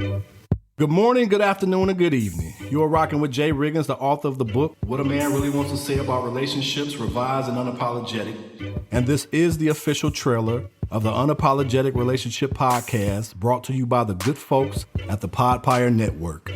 Good morning, good afternoon, and good evening. You are rocking with Jay Riggins, the author of the book, What a Man Really Wants to Say About Relationships, Revised and Unapologetic. And this is the official trailer of the Unapologetic Relationship Podcast, brought to you by the good folks at the Podpire Network.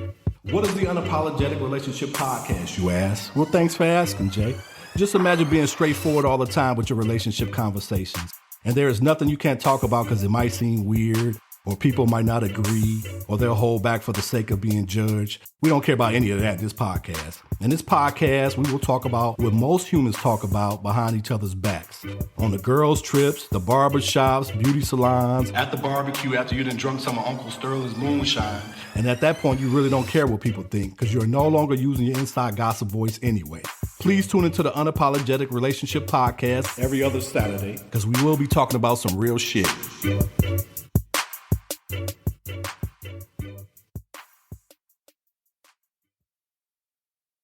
What is the Unapologetic Relationship Podcast, you ask? Well, thanks for asking, Jay. Just imagine being straightforward all the time with your relationship conversations. And there is nothing you can't talk about because it might seem weird, or people might not agree, or they'll hold back for the sake of being judged. We don't care about any of that in this podcast. In this podcast, we will talk about what most humans talk about behind each other's backs. On the girls' trips, the barber shops, beauty salons, at the barbecue after you done drunk some of Uncle Sterling's moonshine. And at that point, you really don't care what people think because you're no longer using your inside gossip voice anyway. Please tune into the Unapologetic Relationship Podcast every other Saturday because we will be talking about some real shit.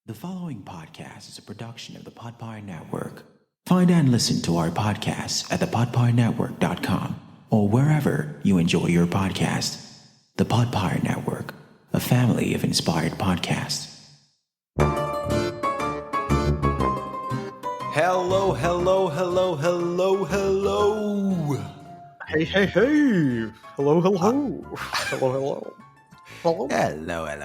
The following podcast is a production of the Podpire Network. Find and listen to our podcasts at thepodpirenetwork.com or wherever you enjoy your podcast. The Podpire Network, a family of inspired podcasts. Hello. Hey. Hello.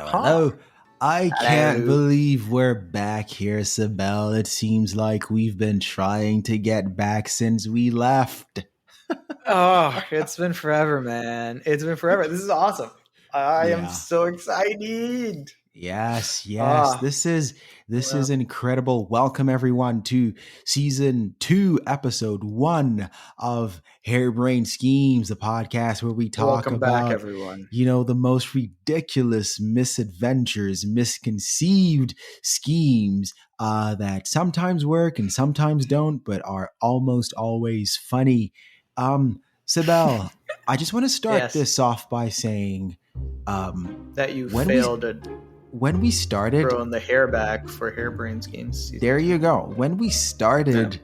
Hello. I can't believe we're back here, Sibel. It seems like we've been trying to get back since we left. Oh, it's been forever, man. It's been forever. This is awesome. I am so excited. Yes. This is incredible. Welcome everyone to season 2, episode 1 of Hairbrained Schemes, the podcast where we talk about, everyone. The most ridiculous misadventures, misconceived schemes that sometimes work and sometimes don't, but are almost always funny. Sibel, I just want to start this off by saying that you failed at when we started growing the hair back for Hairbrained Schemes. There you go. When we started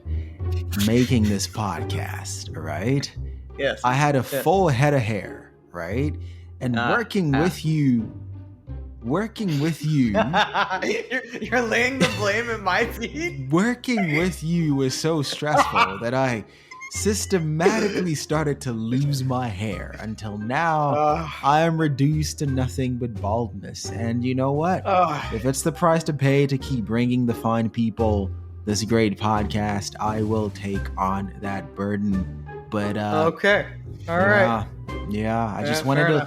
making this podcast, right? Yes. I had a full head of hair, right? And working with you. You're laying the blame at my feet? Working with you was so stressful that I systematically started to lose my hair until now I am reduced to nothing but baldness. And you know what? If it's the price to pay to keep bringing the fine people this great podcast, I will take on that burden. But okay. All right. Yeah, I just wanted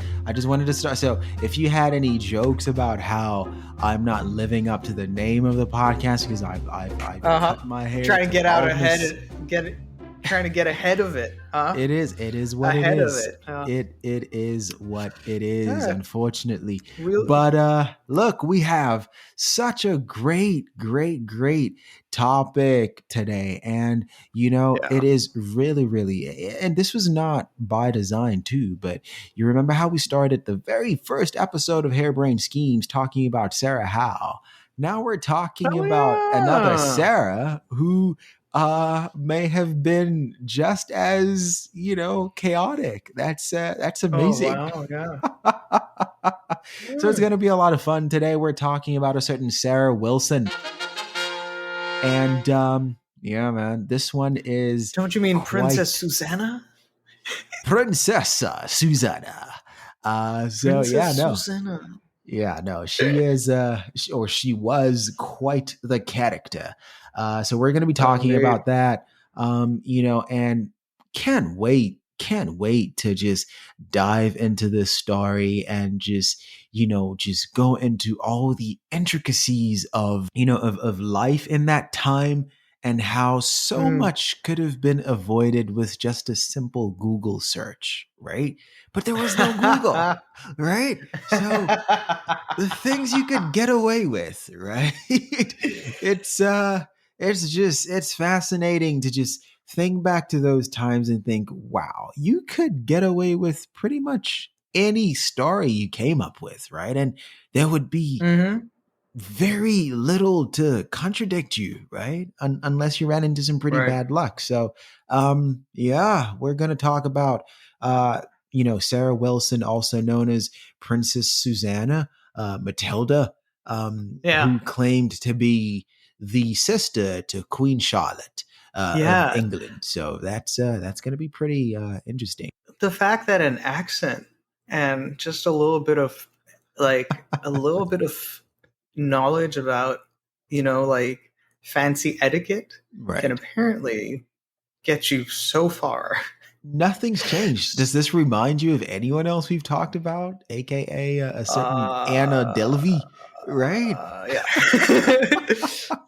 to start. So if you had any jokes about how I'm not living up to the name of the podcast because I've cut my hair, trying to get out ahead and trying to get ahead of it, huh? It is what ahead it is. Of it. It is what it is, unfortunately. But look, we have such a great topic today. And, it is really, and this was not by design too, but you remember how we started the very first episode of Hairbrained Schemes talking about Sarah Howe. Now we're talking about another Sarah who may have been just as, chaotic. That's amazing. Oh, wow, yeah. So it's going to be a lot of fun today. We're talking about a certain Sarah Wilson. And, man, this one is... Don't you mean Princess Susanna? Princess Susanna. Susanna. Yeah, no, she is, she was quite the character. So we're going to be talking about that, and can't wait to just dive into this story and just go into all the intricacies of life in that time and how so much could have been avoided with just a simple Google search, right? But there was no Google, right? So the things you could get away with, right? It's fascinating to just think back to those times and think, wow, you could get away with pretty much any story you came up with, right? And there would be very little to contradict you, right? Unless you ran into some pretty bad luck. So, we're going to talk about, Sarah Wilson, also known as Princess Susanna Matilda, who claimed to be the sister to Queen Charlotte of England. So that's going to be pretty interesting. The fact that an accent and just a little bit of knowledge about, fancy etiquette can apparently get you so far. Nothing's changed. Does this remind you of anyone else we've talked about, aka a certain Anna Delvey? Right? Yeah.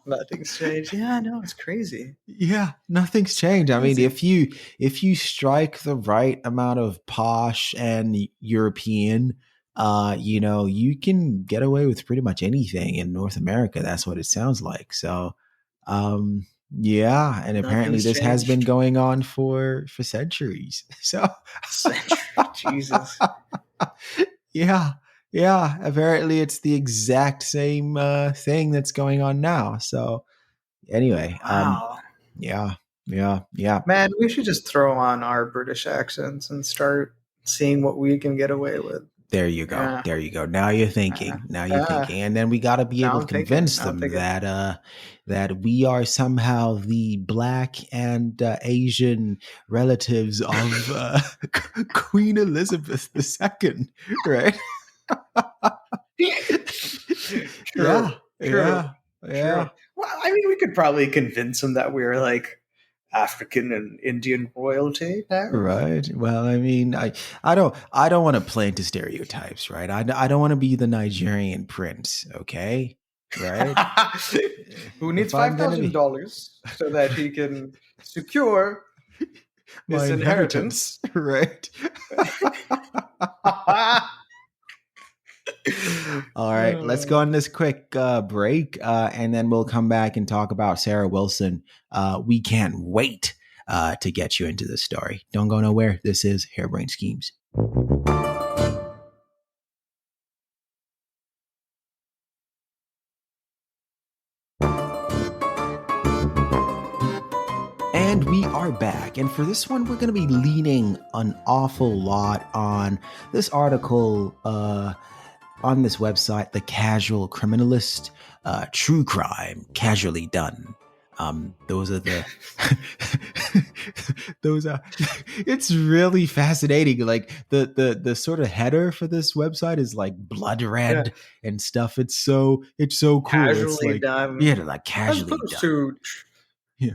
Nothing's changed. Yeah, no, it's crazy. Yeah, nothing's changed. I mean, if you strike the right amount of posh and European, you can get away with pretty much anything in North America. That's what it sounds like. So, yeah, and apparently this has been going on for centuries. So, Jesus. Yeah, apparently it's the exact same thing that's going on now. So anyway, wow. Yeah. Man, we should just throw on our British accents and start seeing what we can get away with. There you go. Yeah. There you go. Now you're thinking. And then we got to be able to convince them that we are somehow the Black and Asian relatives of Queen Elizabeth II, right? True. Well, I mean, we could probably convince them that we're like African and Indian royalty now. Right. Well, I mean, I don't want to play into stereotypes, right? I don't want to be the Nigerian prince, okay? Right? Who needs $5,000 so that he can secure his inheritance. Right. All right, let's go on this quick break, and then we'll come back and talk about Sarah Wilson. We can't wait to get you into this story. Don't go nowhere. This is Harebrained Schemes. And we are back. And for this one, we're going to be leaning an awful lot on this article on this website, The Casual Criminalist, True Crime, Casually Done. Those are it's really fascinating. Like the sort of header for this website is like blood red and stuff. It's so cool. Casually done. Yeah, like casually done.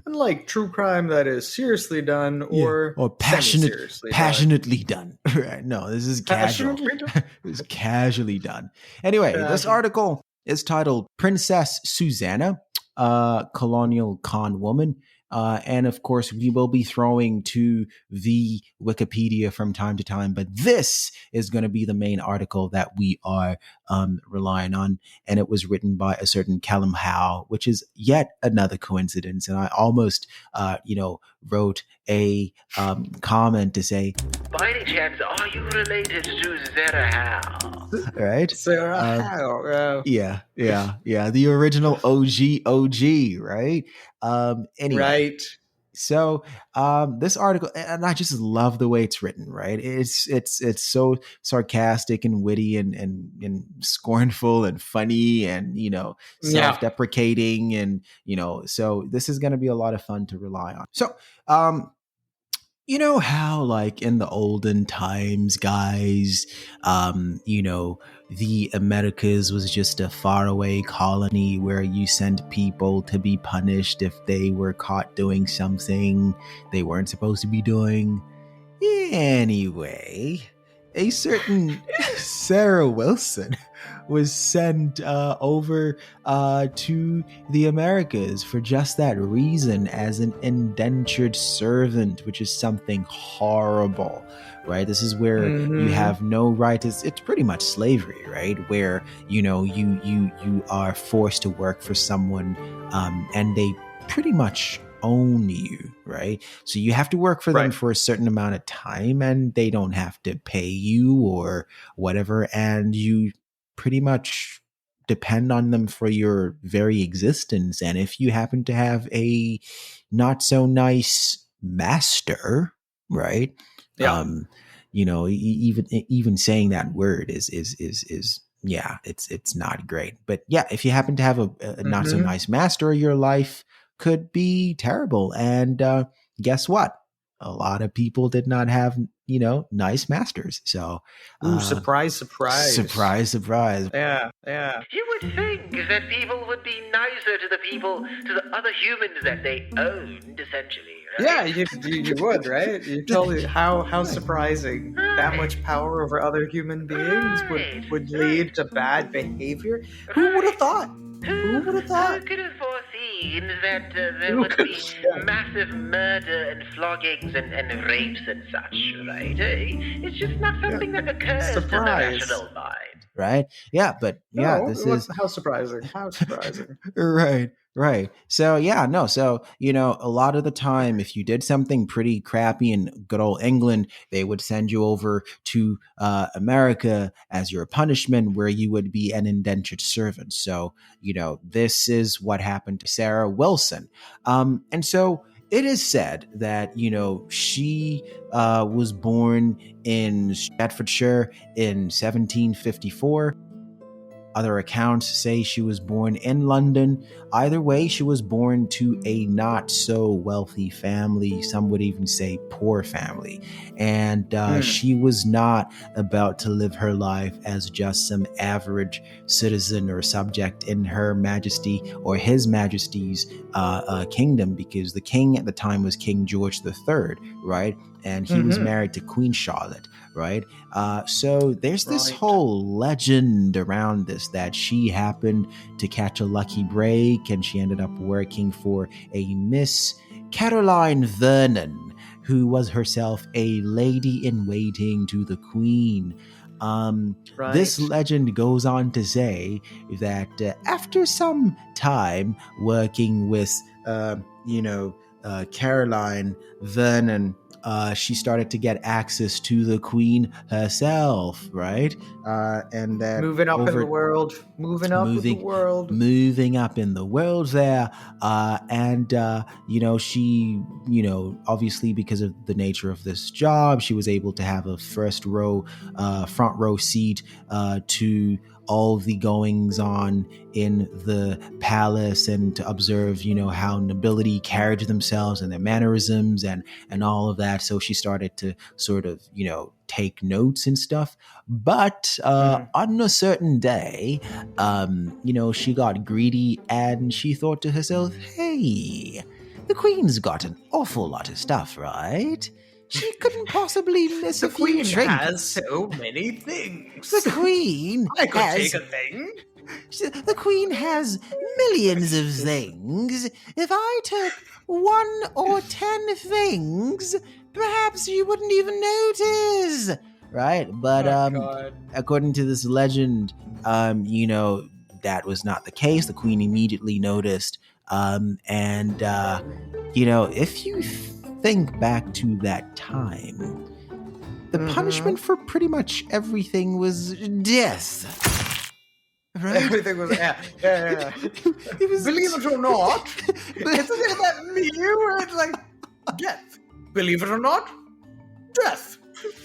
Unlike true crime that is seriously done or passionately done. Right? No, this is casual. It's casually done. Anyway, this article is titled Princess Susanna, Colonial Con Woman. And of course, we will be throwing to the Wikipedia from time to time, but this is going to be the main article that we are relying on. And it was written by a certain Callum Howe, which is yet another coincidence. And I almost, wrote a comment to say, by any chance, are you related to Sarah Howe? Right? Sarah Howe. Yeah. The original OG, right? Anyway. Right. So this article, and I just love the way it's written, right? It's so sarcastic and witty and scornful and funny and, self-deprecating and, so this is going to be a lot of fun to rely on. So, you know how like in the olden times, guys, the Americas was just a faraway colony where you sent people to be punished if they were caught doing something they weren't supposed to be doing. Anyway, a certain Sarah Wilson was sent over to the Americas for just that reason as an indentured servant, which is something horrible, right? This is where you have no right. It's pretty much slavery, right? Where, you are forced to work for someone and they pretty much own you, right? So you have to work for them for a certain amount of time and they don't have to pay you or whatever. And you pretty much depend on them for your very existence. And if you happen to have a not so nice master, right? Yeah. even saying that word is yeah, it's not great. But yeah, if you happen to have a not so nice master, your life could be terrible. And guess what? A lot of people did not have nice masters. So surprise. Surprise. Yeah. You would think that people would be nicer to the other humans that they owned, essentially. Right? Yeah, you would, right? You totally how surprising that much power over other human beings would lead to bad behavior. Who would have thought? Who would have thought? Who could have foreseen that there would be massive murder and floggings and rapes and such, right? It's just not something that occurs to the rational mind. Right? Yeah, but yeah, how surprising. How surprising. Right. So a lot of the time, if you did something pretty crappy in good old England, they would send you over to America as your punishment, where you would be an indentured servant. So, this is what happened to Sarah Wilson. And so it is said that, she was born in Staffordshire in 1754. Other accounts say she was born in London. Either way, she was born to a not so wealthy family. Some would even say poor family. And she was not about to live her life as just some average citizen or subject in Her Majesty or His Majesty's kingdom, because the king at the time was King George III, right? And he was married to Queen Charlotte, right? So there's this whole legend around this, that she happened to catch a lucky break and she ended up working for a Miss Caroline Vernon, who was herself a lady in waiting to the Queen. This legend goes on to say that after some time working with, Caroline Vernon, she started to get access to the Queen herself, right? And that moving up in the world there. She, obviously because of the nature of this job, she was able to have a front row seat to all the goings on in the palace, and to observe, how nobility carried themselves and their mannerisms and all of that. So she started to sort of, take notes and stuff. But on a certain day, she got greedy and she thought to herself, hey, the Queen's got an awful lot of stuff, right? She couldn't possibly miss a few trinkets. The Queen has so many things. The Queen I could take a thing. The Queen has millions of things. If I took 1 or 10 things, perhaps you wouldn't even notice. Right? But according to this legend, that was not the case. The Queen immediately noticed. If you think back to that time, the punishment for pretty much everything was death. Right? Everything was It was, believe it or not, isn't it that meme where it's like death? Believe it or not, death.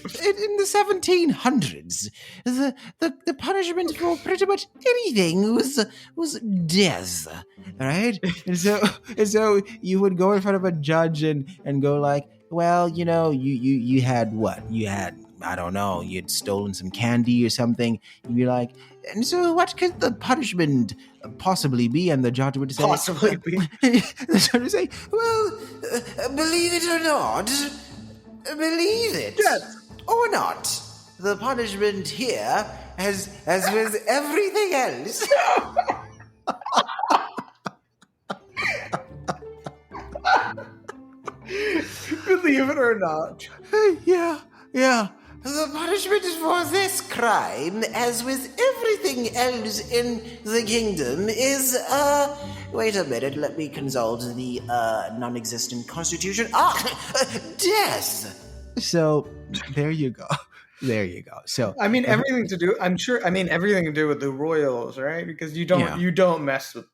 In the 1700s, the punishment for pretty much anything was death, right? and so you would go in front of a judge and go like, well, you had what? You had, I don't know, you'd stolen some candy or something. You'd be like, and so what could the punishment possibly be? And the judge would say, the judge would say, well, believe it or not, believe it or not, the punishment here, as with everything else, believe it or not. Yeah. The punishment for this crime, as with everything else in the kingdom, is, wait a minute, let me consult the, non-existent constitution. Death! So, there you go. So, everything to do with the royals, right? Because you don't mess with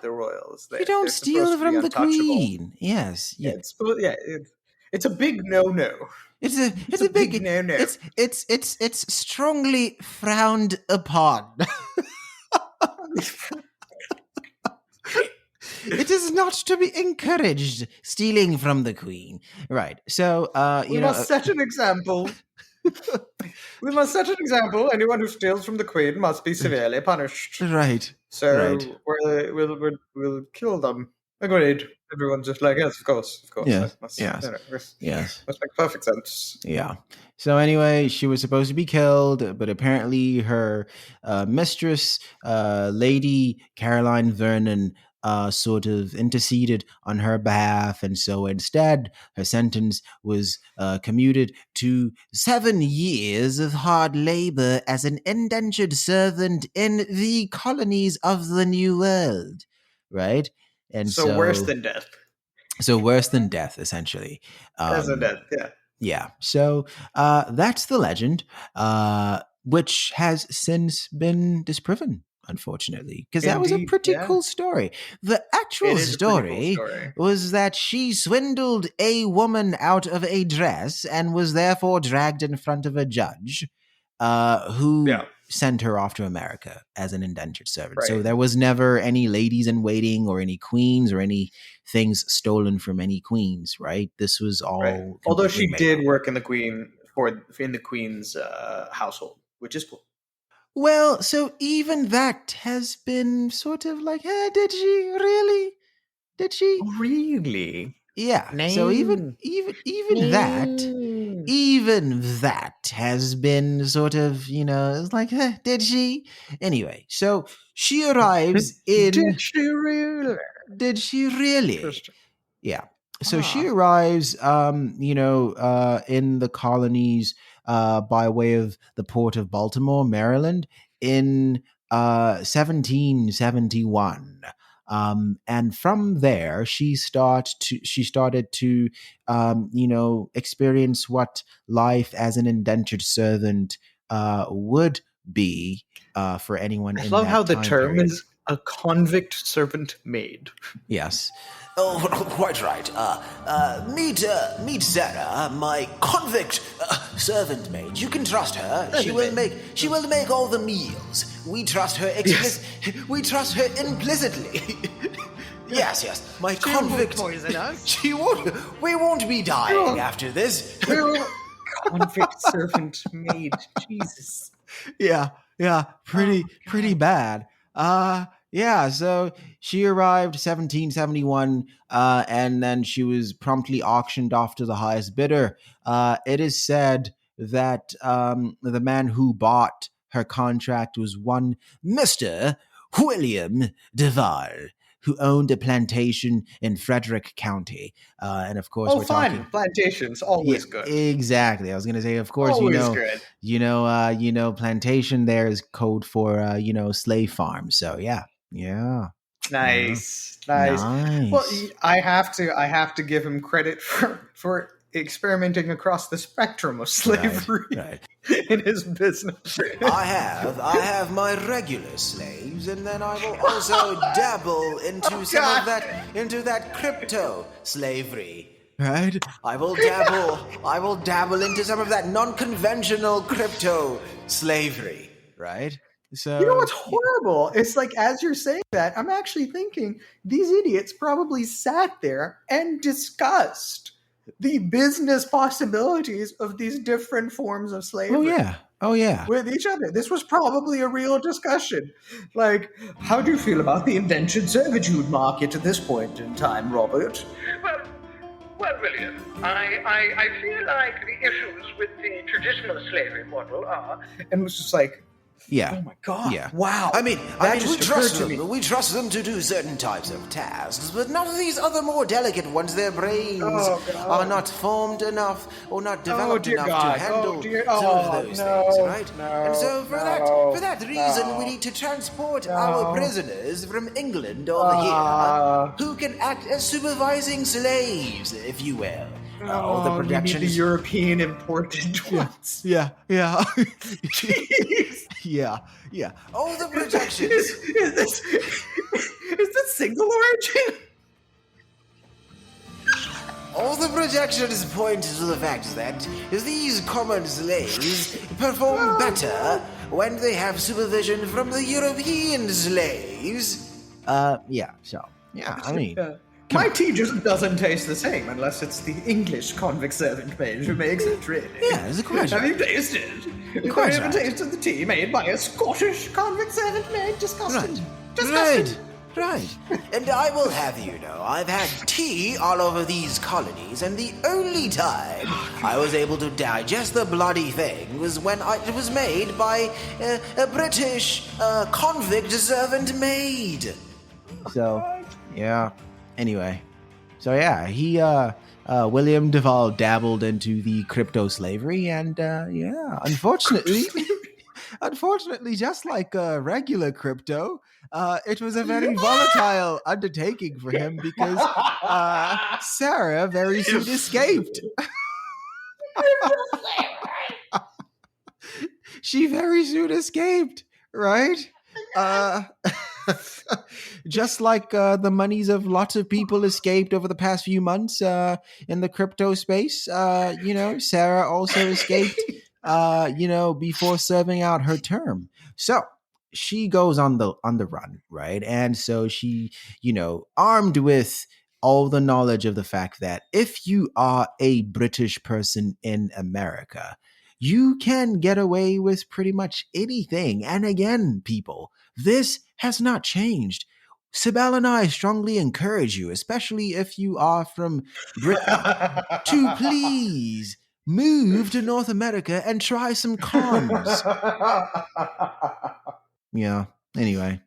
the royals. You don't steal from the Queen. Yes. Yeah. It's a big no-no. It's a big no-no. It's strongly frowned upon. It is not to be encouraged, stealing from the queen. Right. So, we must set an example. We must set an example. Anyone who steals from the queen must be severely punished. Right. So we'll kill them. Agreed. Everyone's just like, yes, of course. Yes. Must make perfect sense. Yeah. So anyway, she was supposed to be killed, but apparently her mistress, Lady Caroline Vernon, sort of interceded on her behalf, and so instead her sentence was commuted to 7 years of hard labor as an indentured servant in the colonies of the New World. Right? And so worse than death. So worse than death, essentially. Worse than death, yeah. Yeah. So that's the legend, which has since been disproven, unfortunately, because that was a pretty cool story. The actual story was that she swindled a woman out of a dress and was therefore dragged in front of a judge who sent her off to America as an indentured servant. Right. So there was never any ladies in waiting or any queens or any things stolen from any queens, right? This was all. Right. Although she did work in the queen's household, which is cool. Well, so even that has been sort of like, did she really? Did she really? Yeah. No. So even that has been sort of, it's like, did she? Anyway, so she arrives in. Did she really? Did she really? Yeah. So she arrives, in the colonies by way of the port of Baltimore, Maryland, in 1771. And from there, she started to experience what life as an indentured servant would be for anyone. I love how the term is a convict servant maid. Yes. Oh, quite right. Meet Sarah, my convict servant maid. You can trust her. She will make all the meals. We trust her implicitly. Yes. My convict poison us. We won't be dying after this. Convict servant maid. Jesus. Yeah. Pretty bad. So she arrived 1771, and then she was promptly auctioned off to the highest bidder. It is said that the man who bought her contract was one Mr. William Duval, who owned a plantation in Frederick County. And of course, we're talking plantations, always good. Exactly. I was going to say, of course, always good. Plantation there is code for, slave farm. So yeah. Nice. Well, I have to give him credit for experimenting across the spectrum of slavery in his business. I have my regular slaves, and then I will also dabble into into that crypto slavery. Right? I will dabble into some of that non-conventional crypto slavery. Right? So, you know what's horrible? It's like, as you're saying that, I'm actually thinking these idiots probably sat there and discussed the business possibilities of these different forms of slavery. Oh, yeah. With each other. This was probably a real discussion. Like, how do you feel about the indentured servitude market at this point in time, Robert? Well, William, I feel like the issues with the traditional slavery model are... And it was just like... Yeah. Oh my God. Yeah. Wow. We trust them. We trust them to do certain types of tasks, but none of these other more delicate ones. Their brains are not formed enough or not developed enough to handle some of those things, right? And so for that reason, we need to transport our prisoners from England over here, who can act as supervising slaves, if you will. All the projections. The European imported ones. Yeah. Jeez. Yeah. All the projections. Is this single origin? All the projections point to the fact that these common slaves perform better when they have supervision from the European slaves. I mean... My tea just doesn't taste the same unless it's the English convict servant maid who makes it, really. Yeah, it's a question. Have you tasted? Have you ever tasted the tea made by a Scottish convict servant maid? Disgusting. Right. And I will have you know, I've had tea all over these colonies, and the only time I was able to digest the bloody thing was when it was made by a British convict servant maid. So, yeah. Anyway, so yeah, he William Duval dabbled into the crypto slavery, and unfortunately, just like regular crypto, it was a very volatile undertaking for him because Sarah very soon escaped. She very soon escaped, right? Just like the monies of lots of people escaped over the past few months in the crypto space, Sarah also escaped, before serving out her term. So she goes on the run, right? And so she, armed with all the knowledge of the fact that if you are a British person in America, you can get away with pretty much anything. And again, people, this has not changed. Sibel and I strongly encourage you, especially if you are from Britain, to please move to North America and try some cons. Yeah, anyway.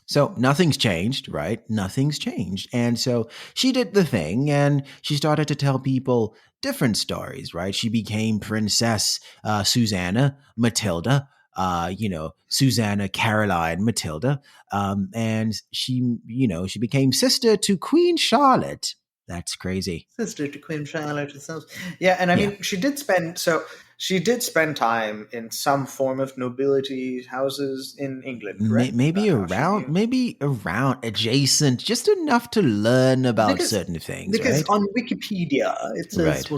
So nothing's changed, right? Nothing's changed. And so she did the thing and she started to tell people different stories, right? She became Princess Susanna Matilda, Susanna Caroline Matilda. And she became sister to Queen Charlotte. That's crazy. Sister to Queen Charlotte. Yeah, and I mean, she did spend time in some form of nobility houses in England, right? Maybe around adjacent, just enough to learn about certain things. Because right? on Wikipedia, it says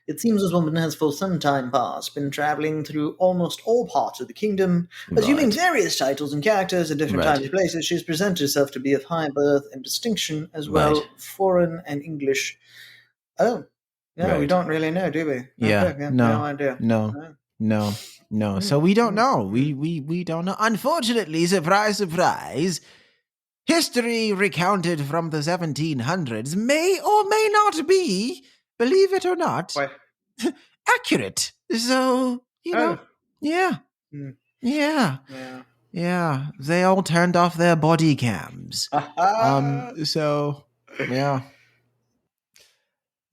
it seems this woman has for some time past been traveling through almost all parts of the kingdom, assuming various titles and characters at different times and places. She's presented herself to be of high birth and distinction, as well foreign and English. Oh, no, we don't really know, do we? No idea. No. So we don't know. We don't know. Unfortunately, surprise, surprise, history recounted from the 1700s may or may not be, believe it or not, accurate. So, yeah. They all turned off their body cams. So, yeah.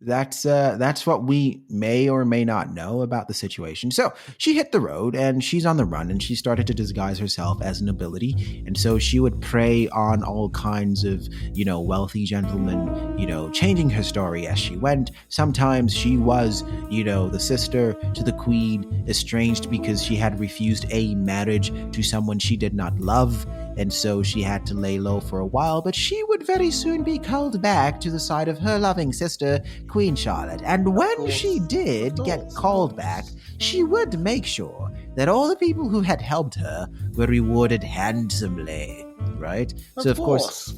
That's what we may or may not know about the situation. So she hit the road and she's on the run and she started to disguise herself as nobility. And so she would prey on all kinds of, wealthy gentlemen, changing her story as she went. Sometimes she was, the sister to the queen, estranged because she had refused a marriage to someone she did not love. And so she had to lay low for a while, but she would very soon be called back to the side of her loving sister, Queen Charlotte. And when she did get called back, she would make sure that all the people who had helped her were rewarded handsomely, right? Of course,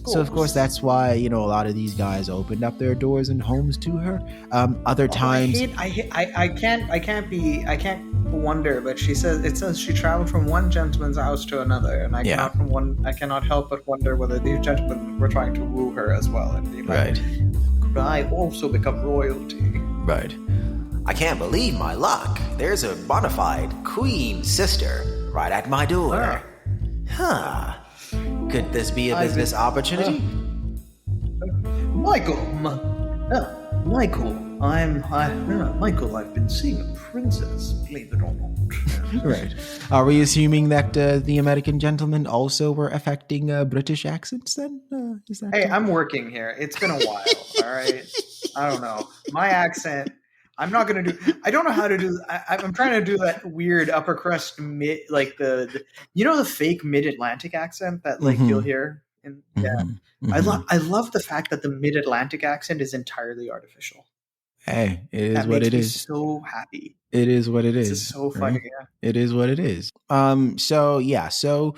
that's why, a lot of these guys opened up their doors and homes to her. Other times... I can't wonder, but it says she traveled from one gentleman's house to another, and I cannot help but wonder whether these gentlemen were trying to woo her as well and be like, could I also become royalty? Right. I can't believe my luck. There's a bona fide queen sister right at my door. Could this be a business opportunity? Michael, I've been seeing a princess, believe it or not. Right. Are we assuming that the American gentlemen also were affecting British accents then? Is that I'm working here. It's been a while, all right? I don't know. My accent, I don't know how to do, I'm trying to do that weird upper crust mid, like the fake mid-Atlantic accent that you'll hear And I love the fact that the Mid-Atlantic accent is entirely artificial. Hey, it is that what makes it me is. So happy. It is what it This is. so funny. Yeah. It is what it is. So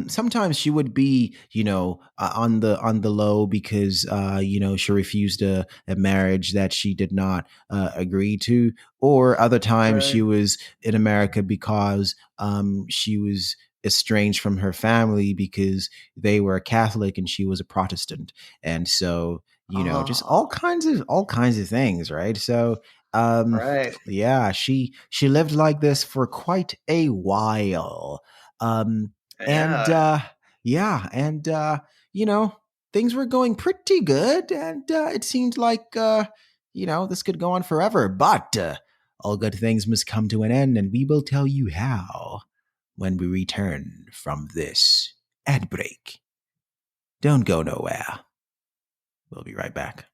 sometimes she would be, on the low because she refused a marriage that she did not agree to, or other times she was in America because she was estranged from her family because they were a Catholic and she was a Protestant, and so just all kinds of things, right? So yeah, she lived like this for quite a while. Things were going pretty good, and it seemed like this could go on forever, but all good things must come to an end, and we will tell you how when we return from this ad break. Don't go nowhere. We'll be right back.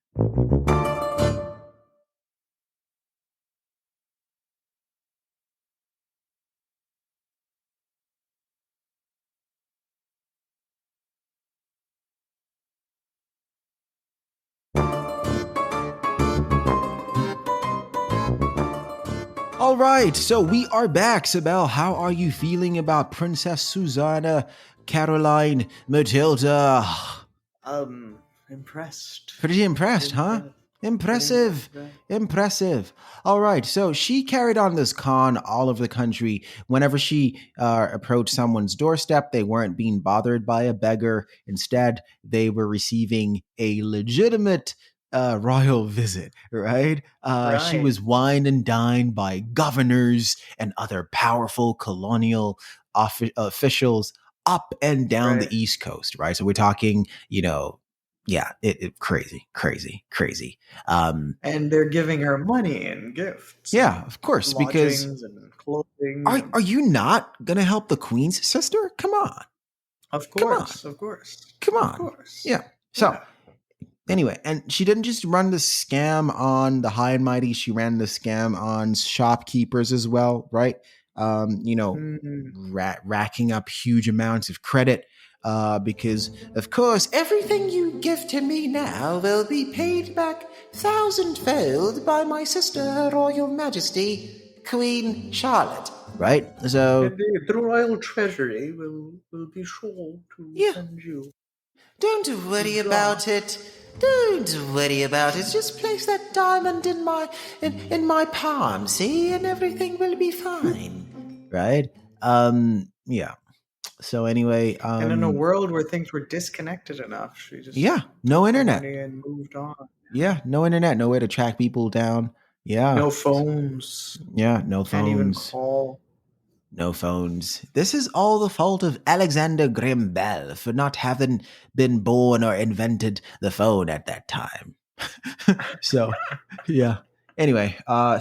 All right, so we are back. Sibel, how are you feeling about Princess Susanna Caroline Matilda? Impressed. Pretty impressed, huh? Impressive. All right, so she carried on this con all over the country. Whenever she approached someone's doorstep, they weren't being bothered by a beggar. Instead, they were receiving a legitimate royal visit, right? She was wined and dined by governors and other powerful colonial officials up and down the East Coast, right? So we're talking, crazy. And they're giving her money and gifts. Yeah, of course, because and clothing. Are you not gonna help the Queen's sister? Come on. Of course. Come on. Yeah. So anyway, and she didn't just run the scam on the high and mighty, she ran the scam on shopkeepers as well, right? Racking up huge amounts of credit because, of course, everything you give to me now will be paid back thousandfold by my sister, Her Royal Magesty, Queen Charlotte, right? So the Royal Treasury will be sure to send you. Don't worry about it. Just place that diamond in my palm, see, and everything will be fine. Right? Yeah. So anyway, and in a world where things were disconnected enough, she just no internet and moved on. Yeah, no internet, no way to track people down. Yeah, no phones. Yeah, no phones. Can't even call. No phones. This is all the fault of Alexander Graham Bell for not having been born or invented the phone at that time. So, yeah. Anyway, by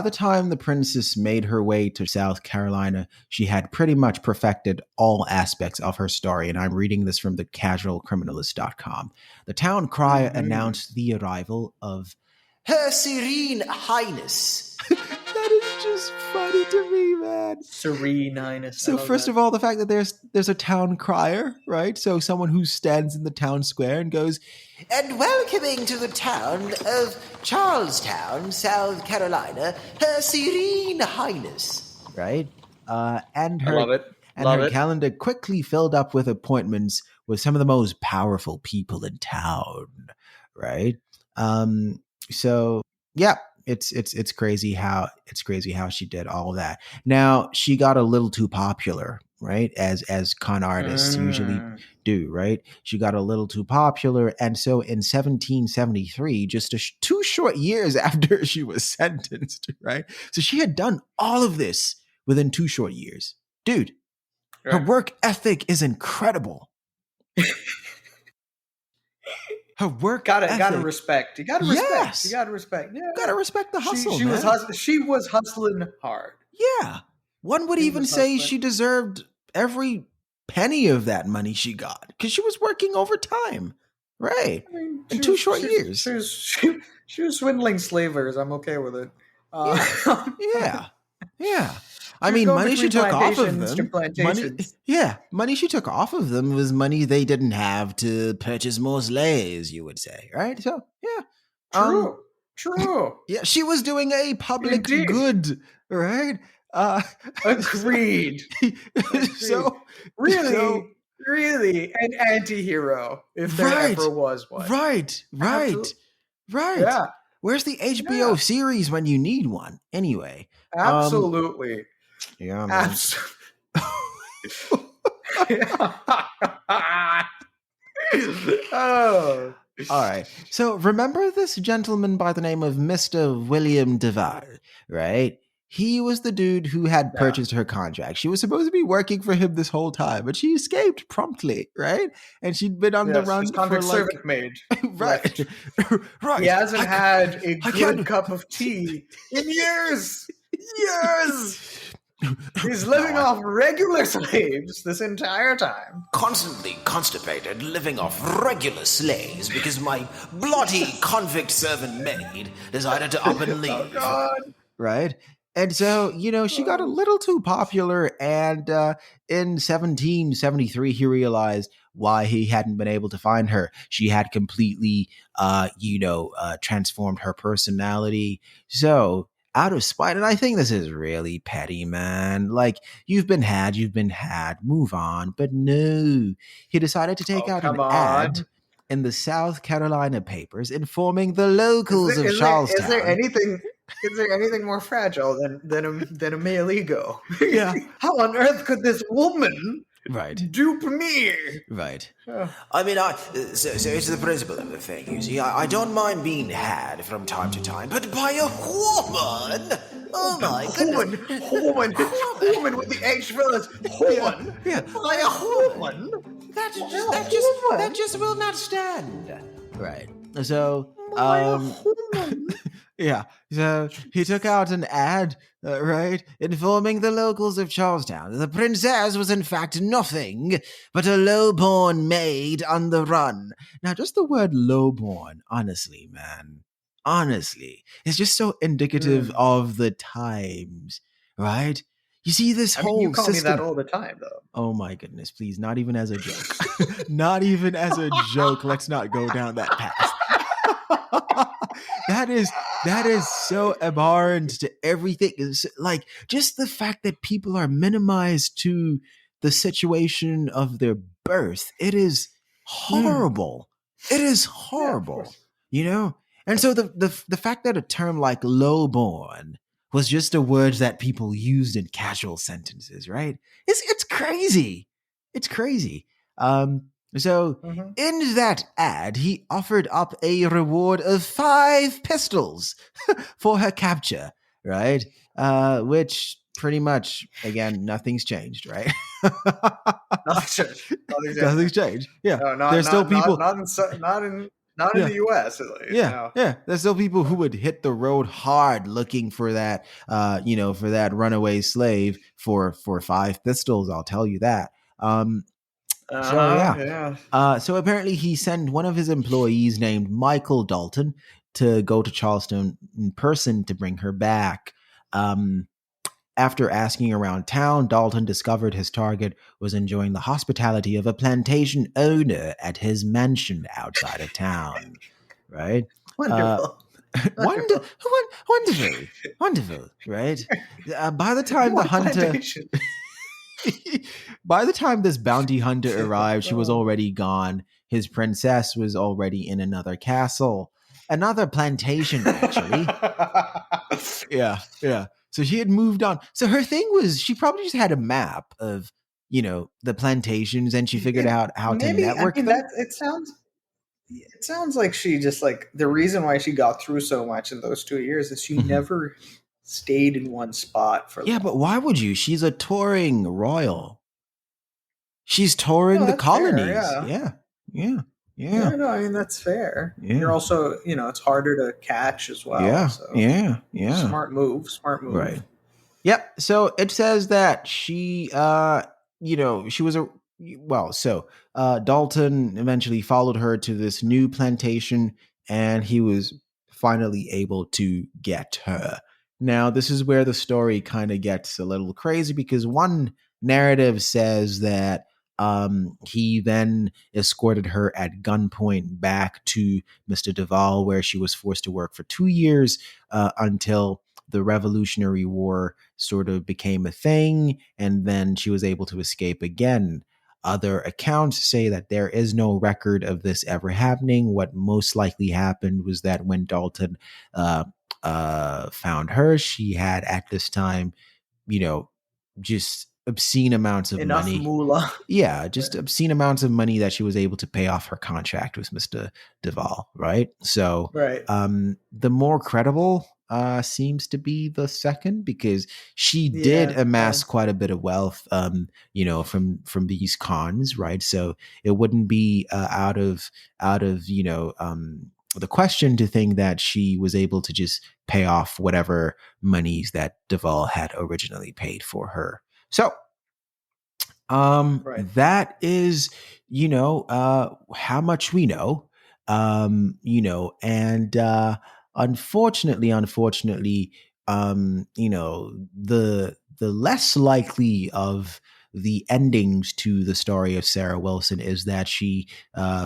the time the princess made her way to South Carolina, she had pretty much perfected all aspects of her story. And I'm reading this from the casualcriminalist.com. The town crier announced the arrival of Her Serene Highness. That is just funny to me, man. Serene Highness. So first of all, the fact that there's a town crier, right? So someone who stands in the town square and goes, and welcoming to the town of Charlestown, South Carolina, Her Serene Highness. Right? And her, I love it. And her calendar quickly filled up with appointments with some of the most powerful people in town, right? So yeah, it's crazy how she did all of that. Now she got a little too popular, right? As con artists usually do, right? She got a little too popular, and so in 1773, just 2 short years after she was sentenced, right? So she had done all of this within 2 short years, dude. Her work ethic is incredible. Her work gotta respect. You gotta respect. Yes. You gotta respect. Yeah. Gotta respect the hustle. She was hustling hard. Yeah. One would even say she deserved every penny of that money she got because she was working overtime. Right. I mean, in 2 short years. She was swindling slavers. I'm okay with it. Yeah. I mean, money she took off of them. Money she took off of them was money they didn't have to purchase more slaves, you would say, right? So, yeah. True. Yeah, she was doing a public good, right? Agreed. So, really an anti-hero, if there ever was one. Right. Yeah. Where's the HBO series when you need one? Anyway. Absolutely. Yeah, man. Oh. All right. So remember this gentleman by the name of Mr. William Duval, right? He was the dude who had purchased her contract. She was supposed to be working for him this whole time, but she escaped promptly, right? And she'd been on the run for servant maid. Right. Right. He hasn't had a good cup of tea in years. He's living off regular slaves this entire time. Constantly constipated, living off regular slaves because my bloody convict servant maid decided to up and leave. Oh, God. Right? And so, she got a little too popular, and in 1773, he realized why he hadn't been able to find her. She had completely, transformed her personality. So, out of spite, and I think this is really petty, man. Like, you've been had, move on. But no, he decided to take out an ad in the South Carolina papers informing the locals of Charlestown. Is there anything more fragile than a male ego? Yeah. How on earth could this woman dupe me? Right. I mean, so it's the principle of the thing. You see, I don't mind being had from time to time, but by a woman. Oh my goodness. Woman with the H fellas. Woman. Yeah. By a woman. That just will not stand. Right. So, yeah. So he took out an ad, informing the locals of Charlestown. The princess was in fact nothing but a low-born maid on the run. Now, just the word low-born, honestly, man. Honestly, it's just so indicative of the times, right? You see this whole you call system. Me that all the time, though. Oh my goodness, please, not even as a joke. Not even as a joke. Let's not go down that path. That is so abhorrent to everything. It's like, just the fact that people are minimized to the situation of their birth. It is horrible. It is horrible, And so the fact that a term like lowborn was just a word that people used in casual sentences, right? It's crazy. It's crazy. So in that ad, he offered up a reward of 5 pistols for her capture, right? Which pretty much, again, nothing's changed, right? Nothing's changed. Yeah, no, there's still people. Not in the U.S. At least. Yeah. There's still people who would hit the road hard looking for that, for that runaway slave for 5 pistols. I'll tell you that. So apparently he sent one of his employees named Michael Dalton to go to Charleston in person to bring her back. After asking around town, Dalton discovered his target was enjoying the hospitality of a plantation owner at his mansion outside of town. Right? Wonderful. Wonderful, right? By the time the hunter... By the time this bounty hunter arrived, she was already gone. His princess was already in another castle. Another plantation, actually. Yeah. So she had moved on. So her thing was, she probably just had a map of, the plantations, and she figured out how to network them. It sounds like she just, the reason why she got through so much in those 2 years is she never stayed in one spot for long. But why would you? She's a touring royal. She's touring the colonies. Fair, Yeah. No, I mean, that's fair. Yeah. You're also, it's harder to catch as well. Yeah. So. Yeah. Smart move. Right. Yep. So it says that she, she was Dalton eventually followed her to this new plantation, and he was finally able to get her. Now, this is where the story kind of gets a little crazy because one narrative says that he then escorted her at gunpoint back to Mr. Duval, where she was forced to work for 2 years until the Revolutionary War sort of became a thing, and then she was able to escape again. Other accounts say that there is no record of this ever happening. What most likely happened was that when Dalton found her, she had at this time, just obscene amounts of enough money. moolah. Yeah, just obscene amounts of money that she was able to pay off her contract with Mr. Duval, right? So the more credible seems to be the second, because she did amass quite a bit of wealth from these cons, right? So it wouldn't be out of the question to think that she was able to just pay off whatever monies that Duval had originally paid for her. So that is, how much we know, and unfortunately, the less likely of the endings to the story of Sarah Wilson is that she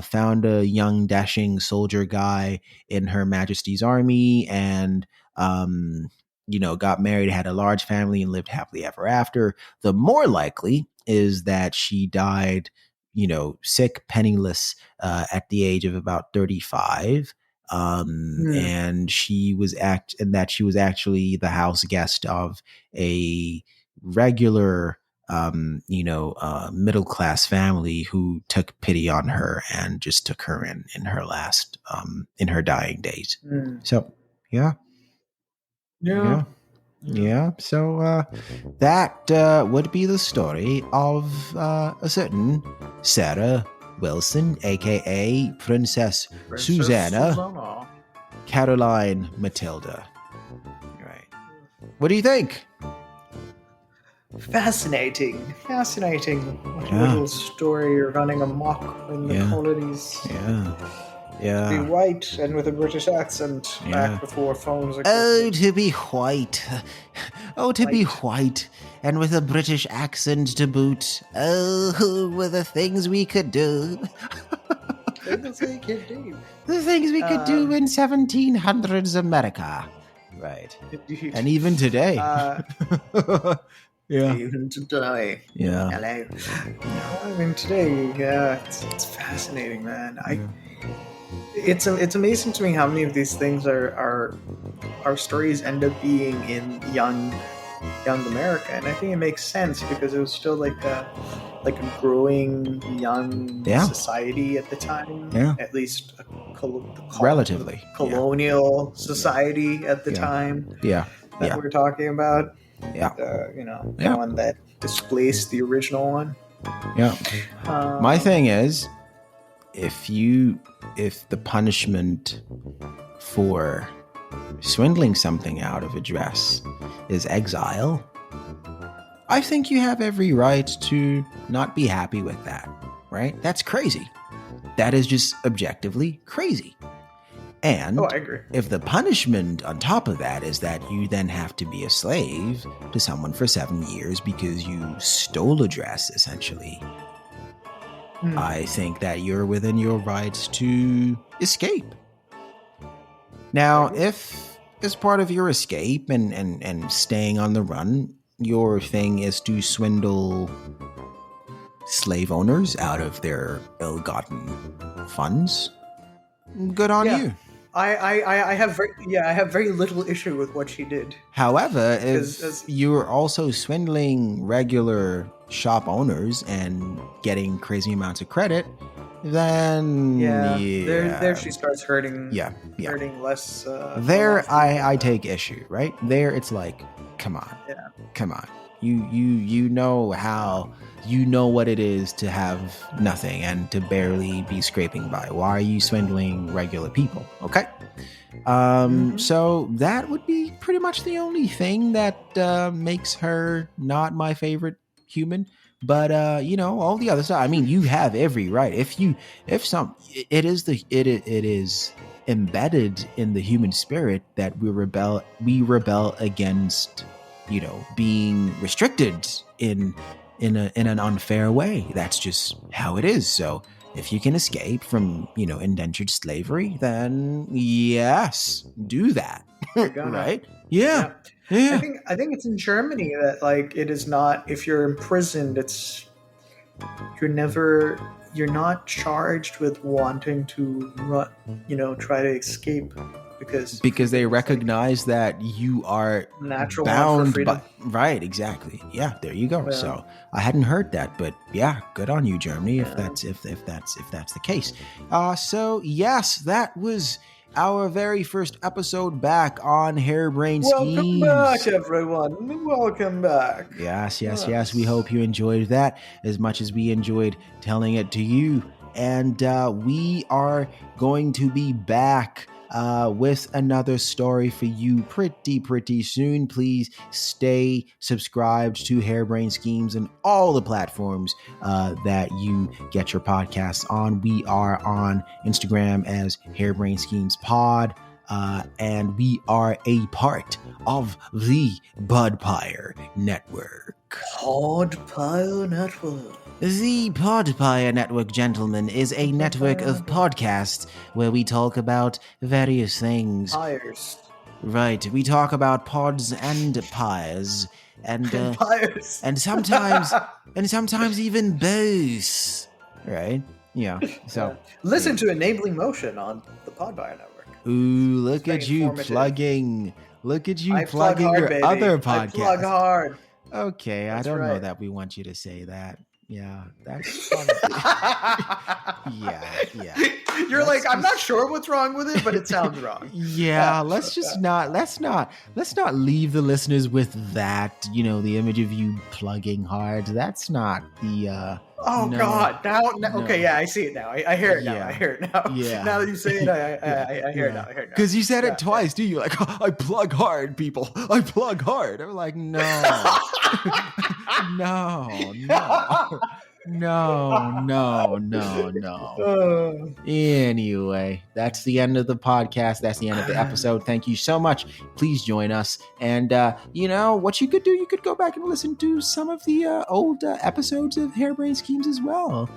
found a young, dashing soldier guy in Her Majesty's army and, got married, had a large family, and lived happily ever after. The more likely is that she died, sick, penniless, at the age of about 35. And she was actually the house guest of a regular middle class family who took pity on her and just took her in her last in her dying days. So yeah. So that would be the story of a certain Sarah Wilson, aka Princess Susanna Caroline Matilda. Right. What do you think? Fascinating. What a little story running amok in the colonies. Yeah. To be white and with a British accent back before phones existed. Oh, to be white. Oh, to be white and with a British accent to boot. Oh, were the things we could do. The things we could do in 1700's America. Right. Indeed. And even today. Even today. Yeah. Hello. I mean, today, it's fascinating, man. It's amazing to me how many of these things are stories end up being in young America, and I think it makes sense because it was still like a growing young society at the time. Yeah. At least relatively colonial society at the time. That we're talking about. The one that displaced the original one. My thing is, if the punishment for swindling something out of a dress is exile, I think you have every right to not be happy with that, right? That's crazy. That is just objectively crazy. And I agree. If the punishment on top of that is that you then have to be a slave to someone for 7 years because you stole a dress, essentially, I think that you're within your rights to escape. Now, if as part of your escape and staying on the run, your thing is to swindle slave owners out of their ill-gotten funds, good on you. I have very little issue with what she did. However, if you're also swindling regular shop owners and getting crazy amounts of credit, then there she starts hurting. Hurting less. I take issue, right? There, it's like, come on. You know how. You know what it is to have nothing and to barely be scraping by. Why are you swindling regular people? Okay. So that would be pretty much the only thing that makes her not my favorite human. But all the other stuff. I mean, you have every right. It is embedded in the human spirit that we rebel against, being restricted in an unfair way. That's just how it is. So if you can escape from, indentured slavery, then yes, do that. Right? Yeah. I think it's in Germany that it is not, if you're imprisoned, you're not charged with wanting to run, try to escape because they recognize that you are natural bound for by, right, exactly. Yeah, there you go. Yeah. So I hadn't heard that, but yeah, good on you, Germany, if that's the case. So yes, that was our very first episode back on Harebrained Schemes. Welcome back, everyone. Welcome back. Yes. We hope you enjoyed that as much as we enjoyed telling it to you. And we are going to be back with another story for you pretty soon. Please stay subscribed to Harebrained Schemes and all the platforms that you get your podcasts on. We are on Instagram as Harebrained Schemes Pod, and we are a part of the Podpire Network. Podpire Network. The Podpire Network, gentlemen, is a network of podcasts where we talk about various things. Pyres. Right, we talk about pods and pyres, and pyres, and sometimes even both. Right? Yeah. So listen to Enabling Motion on the Podpire Network. Ooh, look at you plugging! Look at you plugging your baby. Other podcast. I plug hard. Okay, That's I don't right. know that we want you to say that. Yeah, that's probably... yeah. You're I'm not sure what's wrong with it, but it sounds wrong. Yeah, let's not leave the listeners with that, the image of you plugging hard. That's not the God. Now, okay, yeah, I see it now. I hear it now. I hear it now. Yeah. Now that you say it, I hear it now. Because you said it twice, do you? I plug hard, people. I plug hard. I'm like, no. No. Anyway, that's the end of the podcast. That's the end of the episode. Thank you so much. Please join us. And, what you could do, you could go back and listen to some of the old episodes of Harebrained Schemes as well.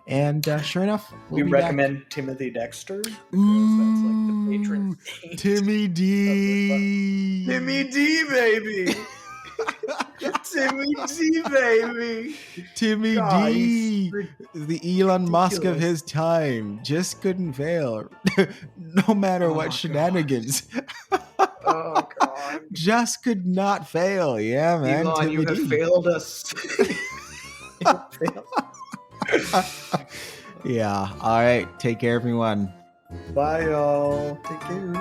And sure enough, we recommend back. Timothy Dexter. That's the patron saint. Timmy D. Timmy D, baby. Timmy D, baby. Timmy D, the Elon Musk of his time, just couldn't fail. No matter what shenanigans. Oh, God. Just could not fail. Yeah, man. Elon, Timmy you have D. failed us. Yeah. All right. Take care, everyone. Bye, y'all. Take care.